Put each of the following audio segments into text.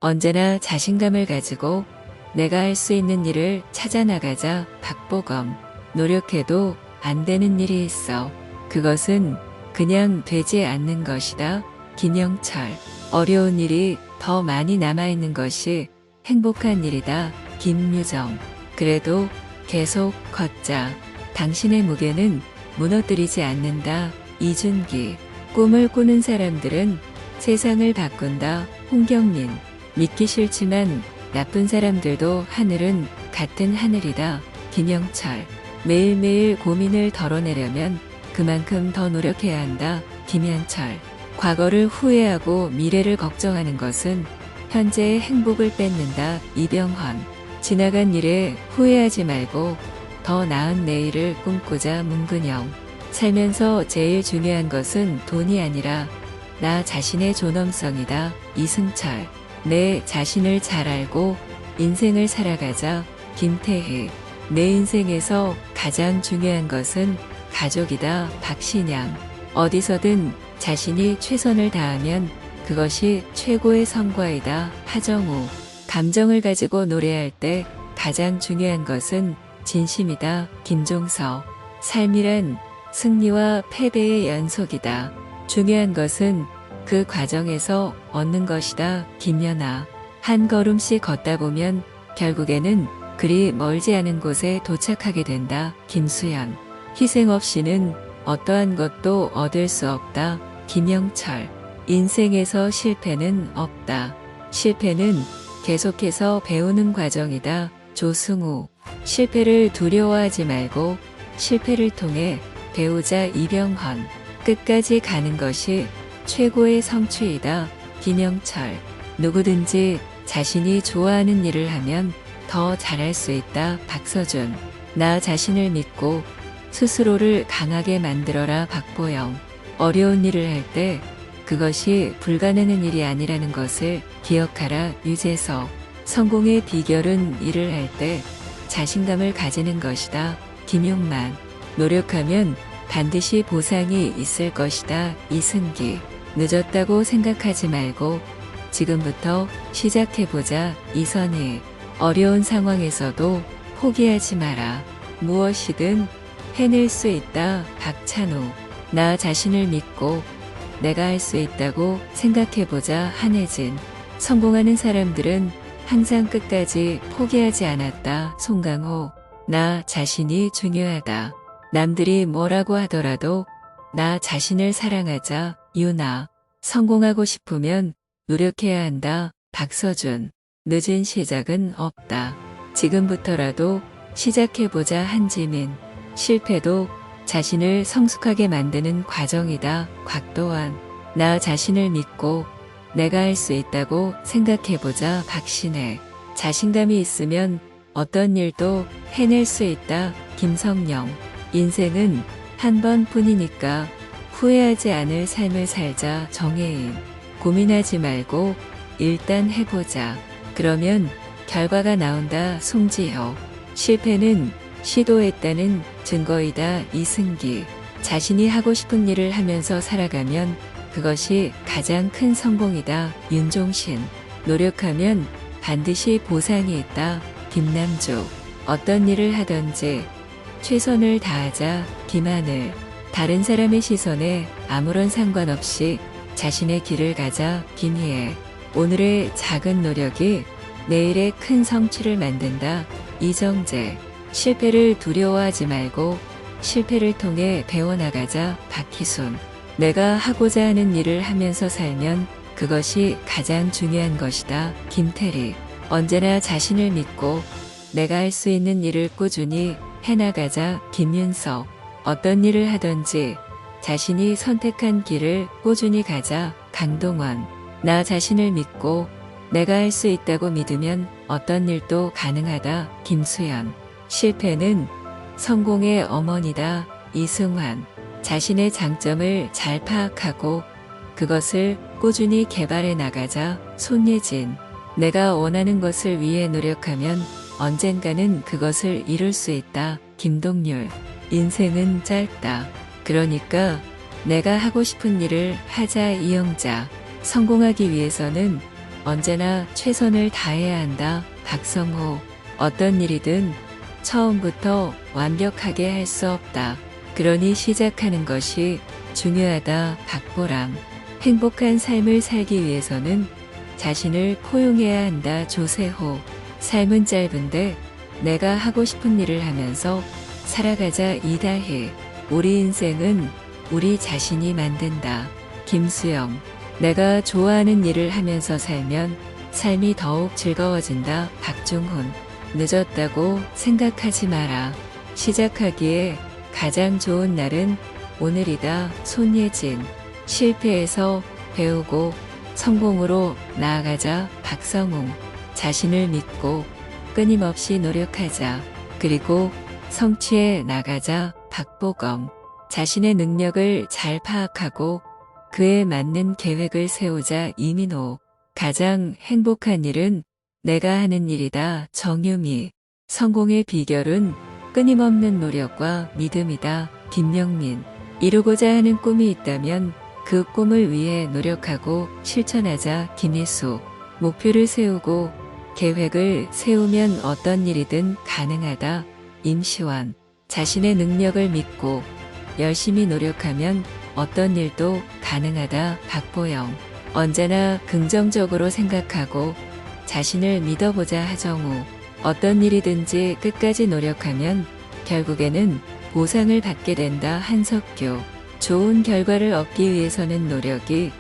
언제나 자신감을 가지고 내가 할 수 있는 일을 찾아나가자. 박보검. 노력해도 안 되는 일이 있어. 그것은 그냥 되지 않는 것이다. 김영철. 어려운 일이 더 많이 남아있는 것이 행복한 일이다. 김유정. 그래도 계속 걷자. 당신의 무게는 무너뜨리지 않는다. 이준기. 꿈을 꾸는 사람들은 세상을 바꾼다. 홍경민. 믿기 싫지만 나쁜 사람들도 하늘은 같은 하늘이다. 김영철. 매일매일 고민을 덜어내려면 그만큼 더 노력해야 한다. 김현철. 과거를 후회하고 미래를 걱정하는 것은 현재의 행복을 뺏는다. 이병헌. 지나간 일에 후회하지 말고 더 나은 내일을 꿈꾸자. 문근영. 살면서 제일 중요한 것은 돈이 아니라 나 자신의 존엄성이다. 이승철. 내 자신을 잘 알고 인생을 살아가자. 김태희. 내 인생에서 가장 중요한 것은 가족이다. 박신양. 어디서든 자신이 최선을 다하면 그것이 최고의 성과이다. 하정우. 감정을 가지고 노래할 때 가장 중요한 것은 진심이다. 김종서. 삶이란 승리와 패배의 연속이다. 중요한 것은 그 과정에서 얻는 것이다. 김연아. 한 걸음씩 걷다 보면 결국에는 그리 멀지 않은 곳에 도착하게 된다. 김수연. 희생 없이는 어떠한 것도 얻을 수 없다. 김영철. 인생에서 실패는 없다. 실패는 계속해서 배우는 과정이다. 조승우. 실패를 두려워하지 말고 실패를 통해 배우자. 이병헌. 끝까지 가는 것이 최고의 성취이다. 김영철. 누구든지 자신이 좋아하는 일을 하면 더 잘할 수 있다. 박서준. 나 자신을 믿고 스스로를 강하게 만들어라. 박보영. 어려운 일을 할 때 그것이 불가능한 일이 아니라는 것을 기억하라. 유재석. 성공의 비결은 일을 할 때 자신감을 가지는 것이다. 김용만. 노력하면 반드시 보상이 있을 것이다. 이승기. 늦었다고 생각하지 말고 지금부터 시작해보자. 이선희. 어려운 상황에서도 포기하지 마라. 무엇이든 해낼 수 있다. 박찬호. 나 자신을 믿고 내가 할 수 있다고 생각해보자. 한혜진. 성공하는 사람들은 항상 끝까지 포기하지 않았다. 송강호. 나 자신이 중요하다. 남들이 뭐라고 하더라도 나 자신을 사랑하자. 유나. 성공하고 싶으면 노력해야 한다. 박서준. 늦은 시작은 없다. 지금부터라도 시작해보자. 한지민. 실패도 자신을 성숙하게 만드는 과정이다. 곽도환. 나 자신을 믿고 내가 할 수 있다고 생각해보자. 박신혜. 자신감이 있으면 어떤 일도 해낼 수 있다. 김성령. 인생은 한 번뿐이니까 후회하지 않을 삶을 살자. 정혜인. 고민하지 말고 일단 해보자. 그러면 결과가 나온다. 송지효. 실패는 시도했다는 증거이다. 이승기. 자신이 하고 싶은 일을 하면서 살아가면 그것이 가장 큰 성공이다. 윤종신. 노력하면 반드시 보상이 있다. 김남주. 어떤 일을 하든지 최선을 다하자. 김하늘. 다른 사람의 시선에 아무런 상관없이 자신의 길을 가자. 김희애. 오늘의 작은 노력이 내일의 큰 성취를 만든다. 이정재. 실패를 두려워하지 말고 실패를 통해 배워나가자. 박희순. 내가 하고자 하는 일을 하면서 살면 그것이 가장 중요한 것이다. 김태리. 언제나 자신을 믿고 내가 할 수 있는 일을 꾸준히 해나가자. 김윤석. 어떤 일을 하든지 자신이 선택한 길을 꾸준히 가자. 강동원. 나 자신을 믿고 내가 할 수 있다고 믿으면 어떤 일도 가능하다. 김수연. 실패는 성공의 어머니다. 이승환. 자신의 장점을 잘 파악하고 그것을 꾸준히 개발해 나가자. 손예진. 내가 원하는 것을 위해 노력하면 언젠가는 그것을 이룰 수 있다. 김동률. 인생은 짧다. 그러니까 내가 하고 싶은 일을 하자. 이영자. 성공하기 위해서는 언제나 최선을 다해야 한다. 박성호. 어떤 일이든 처음부터 완벽하게 할 수 없다. 그러니 시작하는 것이 중요하다. 박보람. 행복한 삶을 살기 위해서는 자신을 포용해야 한다. 조세호. 삶은 짧은데 내가 하고 싶은 일을 하면서 살아가자. 이다희. 우리 인생은 우리 자신이 만든다. 김수영. 내가 좋아하는 일을 하면서 살면 삶이 더욱 즐거워진다. 박중훈. 늦었다고 생각하지 마라. 시작하기에 가장 좋은 날은 오늘이다. 손예진. 실패해서 배우고 성공으로 나아가자. 박성웅. 자신을 믿고 끊임없이 노력하자. 그리고 성취해 나가자. 박보검. 자신의 능력을 잘 파악하고 그에 맞는 계획을 세우자. 이민호. 가장 행복한 일은 내가 하는 일이다. 정유미. 성공의 비결은 끊임없는 노력과 믿음이다. 김영민. 이루고자 하는 꿈이 있다면 그 꿈을 위해 노력하고 실천하자. 김희수. 목표를 세우고 계획을 세우면 어떤 일이든 가능하다. 임시완. 자신의 능력을 믿고 열심히 노력하면 어떤 일도 가능하다. 박보영. 언제나 긍정적으로 생각하고 자신을 믿어보자. 하정우. 어떤 일이든지 끝까지 노력하면 결국에는 보상을 받게 된다. 한석규. 좋은 결과를 얻기 위해서는 노력이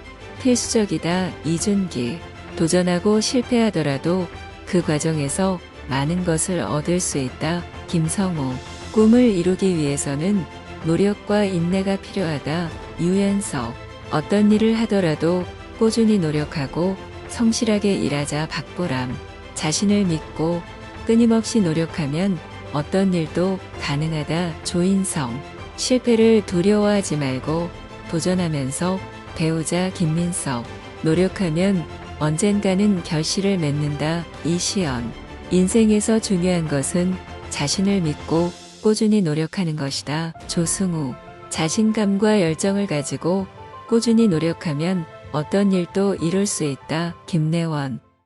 필수적이다. 이준기. 도전하고 실패하더라도 그 과정에서 많은 것을 얻을 수 있다. 김성호. 꿈을 이루기 위해서는 노력과 인내가 필요하다. 유연석. 어떤 일을 하더라도 꾸준히 노력하고 성실하게 일하자. 박보람. 자신을 믿고 끊임없이 노력하면 어떤 일도 가능하다. 조인성. 실패를 두려워하지 말고 도전하면서 배우자. 김민석. 노력하면 언젠가는 결실을 맺는다. 이시연. 인생에서 중요한 것은 자신을 믿고 꾸준히 노력하는 것이다. 조승우. 자신감과 열정을 가지고 꾸준히 노력하면 어떤 일도 이룰 수 있다. 김래원.